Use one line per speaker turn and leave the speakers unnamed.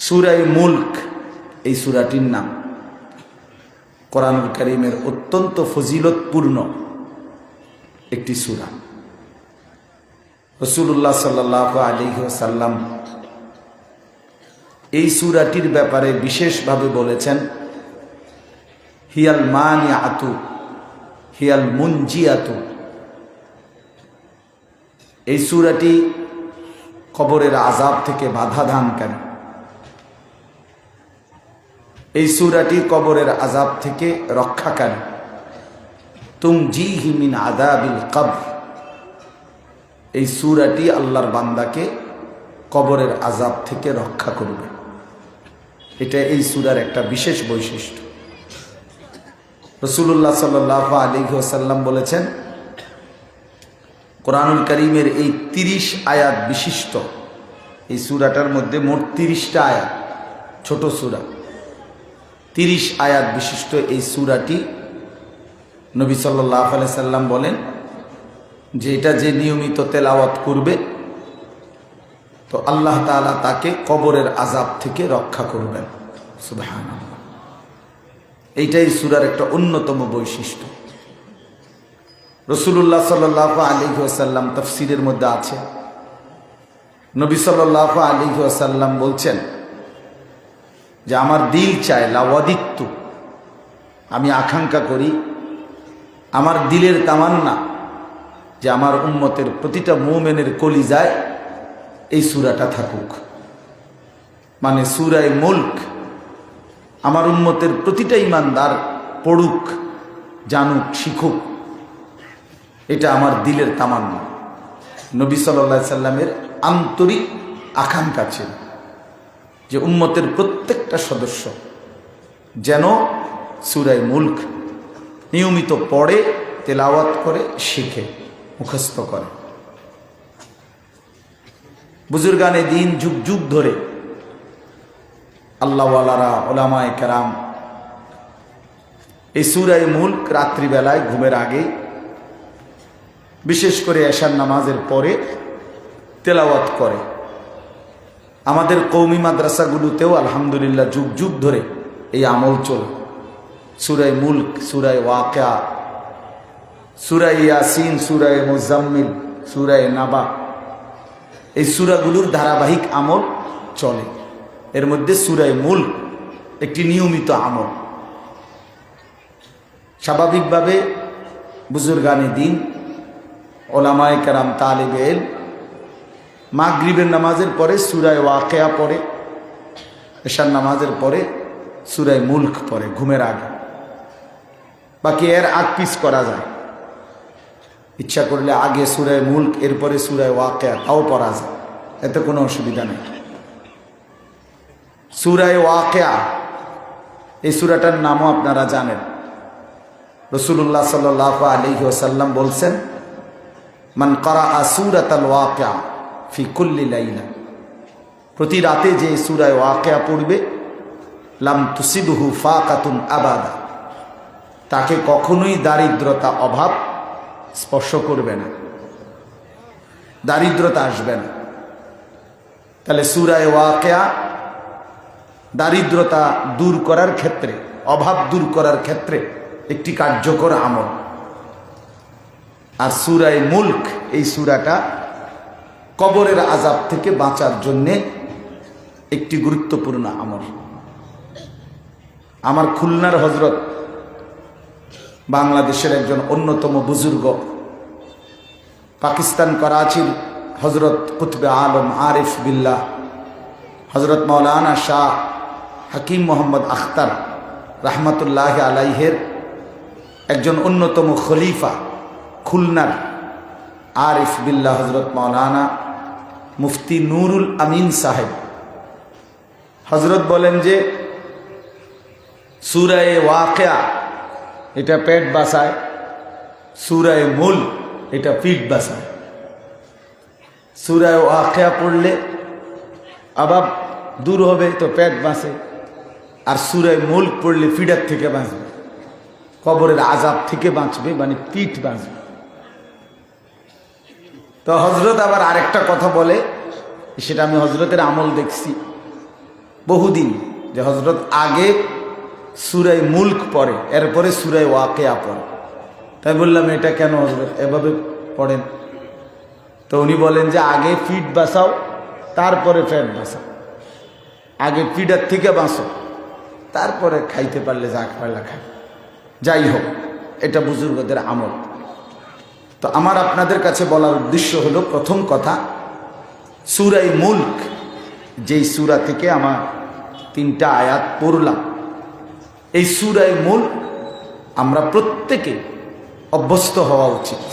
সূরা মুলক এই সূরাটির নাম। কোরআনুল কারীমের অত্যন্ত ফজিলতপূর্ণ একটি সূরা। রাসূলুল্লাহ সাল্লাল্লাহু আলাইহি ওয়াসাল্লাম এই সূরাটির ব্যাপারে বিশেষভাবে বলেছেন, হিয়াল মানিআতু হিয়াল মুনজিয়াতু। এই সূরাটি কবরের আযাব থেকে বাধা দানকারী। এই সূরাটি কবরের আযাব থেকে রক্ষাকারী। তুনজিহি মিন আযাবিল কবর। এই সূরাটি আল্লাহর বান্দাকে কবরের আযাব থেকে রক্ষা করবে। এটা এই সূরার একটা বিশেষ বৈশিষ্ট্য। রাসূলুল্লাহ সাল্লাল্লাহু আলাইহি ওয়াসাল্লাম বলেছেন, কোরআনুল কারীমের এই 30 আয়াত বিশিষ্ট এই সূরাটার মধ্যে মোট 30টা আয়াত, ছোট সূরা। 30 আয়াত বিশিষ্ট এই সূরাটি নবী সাল্লাল্লাহু আলাইহি সাল্লাম বলেন যে এটা যে নিয়মিত তেলাওয়াত করবে তো আল্লাহ তাআলা তাকে কবরের আযাব থেকে রক্ষা করবেন। সুবহানাল্লাহ। এইটাই সূরার একটা অন্যতম বৈশিষ্ট্য। রাসূলুল্লাহ সাল্লাল্লাহু আলাইহি ওয়াসাল্লাম তাফসীরের মধ্যে আছে, নবী সাল্লাল্লাহু আলাইহি ওয়াসাল্লাম বলছেন যে আমার দিল চায়, লাওয়াদিত্তু, আমি আকাঙ্ক্ষা করি, আমার দিলের তামান্না যে আমার উম্মতের প্রতিটা মুমিনের কলিজায় এই সূরাটা থাকুক। মানে সূরা মুলক আমার উম্মতের প্রতিটা ঈমানদার পড়ুক, জানুক, শিখুক, এটা আমার দিলের তামান্না। নবী সাল্লাল্লাহু আলাইহি সাল্লামের আন্তরিক আকাঙ্ক্ষা ছিল যে উম্মতের প্রত্যেকটা সদস্য যেন সূরা মুলক নিয়মিত পড়ে, তেলাওয়াত করে, শিখে, মুখস্থ করে। বুজুর্গানে দিন যুগ যুগ ধরে আল্লাহওয়ালারা, ওলামায়ে কেরাম এই সূরা মুলক রাত্রিবেলায় ঘুমের আগে, বিশেষ করে এশার নামাজের পরে তেলাওয়াত করে। আমাদের কওমি মাদ্রাসাগুলোতেও আলহামদুলিল্লাহ যুগ যুগ ধরে এই আমল চলে। সূরা মুলক, সূরা ওয়াকিয়া, সূরা ইয়াসিন, সূরা মুজাম্মিল, সূরা নাবা, এই সূরাগুলোর ধারাবাহিক আমল চলে। এর মধ্যে সূরা মুলক একটি নিয়মিত আমল। স্বাভাবিকভাবে বুজুর্গানে দিন, ওলামায়ে কেরাম, তালিবে ইলম মাগরিবের নামাজের পরে সূরা ওয়াকিয়া পড়ে, এশার নামাজের পরে সূরা মুলক পড়ে ঘুমের আগে। বাকি এর আগ পিছ করা যায়, ইচ্ছা করলে আগে সূরা মুলক এরপরে সূরা ওয়াকিয়া, তাও পড়া যায়, এতে কোনো অসুবিধা নেই। সূরা ওয়াকিয়া এই সূরাটার নামও আপনারা জানেন। রাসূলুল্লাহ সাল্লাল্লাহু আলাইহি ওয়াসাল্লাম বলছেন, মান ক্বারাআ সূরাতাল ওয়াকিয়া ফি কুল্লি লাইলা, প্রতি রাতে যে সূরা ওয়াকিয়া পড়বে, লাম তুসিবহু ফাকাতুন আবাদা, তাকে কখনোই দারিদ্রতা, অভাব স্পর্শ করবে না, দারিদ্রতা আসবে না। তাহলে সূরা ওয়াকিয়া দারিদ্রতা দূর করার ক্ষেত্রে, অভাব দূর করার ক্ষেত্রে একটি কার্যকর আমল। আর সূরা মুলক এই সূরাটা কবরের আযাব থেকে বাঁচার জন্যে একটি গুরুত্বপূর্ণ আমল। আমার খুলনার হযরত, বাংলাদেশের একজন অন্যতম বুজুর্গ, পাকিস্তান করাচির হযরত কুতবে আলম আরিফ বিল্লাহ হযরত মাওলানা শাহ হাকিম মোহাম্মদ আখতার রাহমাতুল্লাহি আলাইহের একজন অন্যতম খলিফা, খুলনার আরিফ বিল্লাহ হযরত মাওলানা মুফতি নুরুল আমিন সাহেব হযরত বলেন যে সূরা ওয়াকিয়া এটা পেট বাঁচায়, সূরা মুলক এটা পিঠ বাঁচায়। সূরা ওয়াকিয়া পড়লে অভাব দূর হবে তো পেট বাঁচে, আর সূরা মুলক পড়লে পিঠার থেকে বাঁচবে, কবরের আযাব থেকে বাঁচবে, মানে পিঠ বাঁচবে। তো হযরত আবার আরেকটা কথা বলে, সেটা আমি হযরতের আমল দেখছি। বহুদিন যে হজরত আগে সূরা মুলক পড়ে, এরপরে সূরা ওয়াকিয়া পড়ে। তাই বললাম এটা কেন হজরত এভাবে পড়েন? তো উনি বলেন যে আগে ফিট বাঁচাও, তারপরে ফ্যাট বাঁচাও। আগে ফিডার থেকে বাঁচো, তারপরে খাইতে পারলে যা পারলে খাই। যাই হোক, এটা বুজুর্গদের আমল। তো আমার আপনাদের কাছে বলার উদ্দেশ্য হলো, প্রথম কথা, সূরা মুলক যেই সূরা থেকে আমার 3টা আয়াত পড়লাম, এই সূরা মুলক আমরা প্রত্যেকে অভ্যস্ত হওয়া উচিত।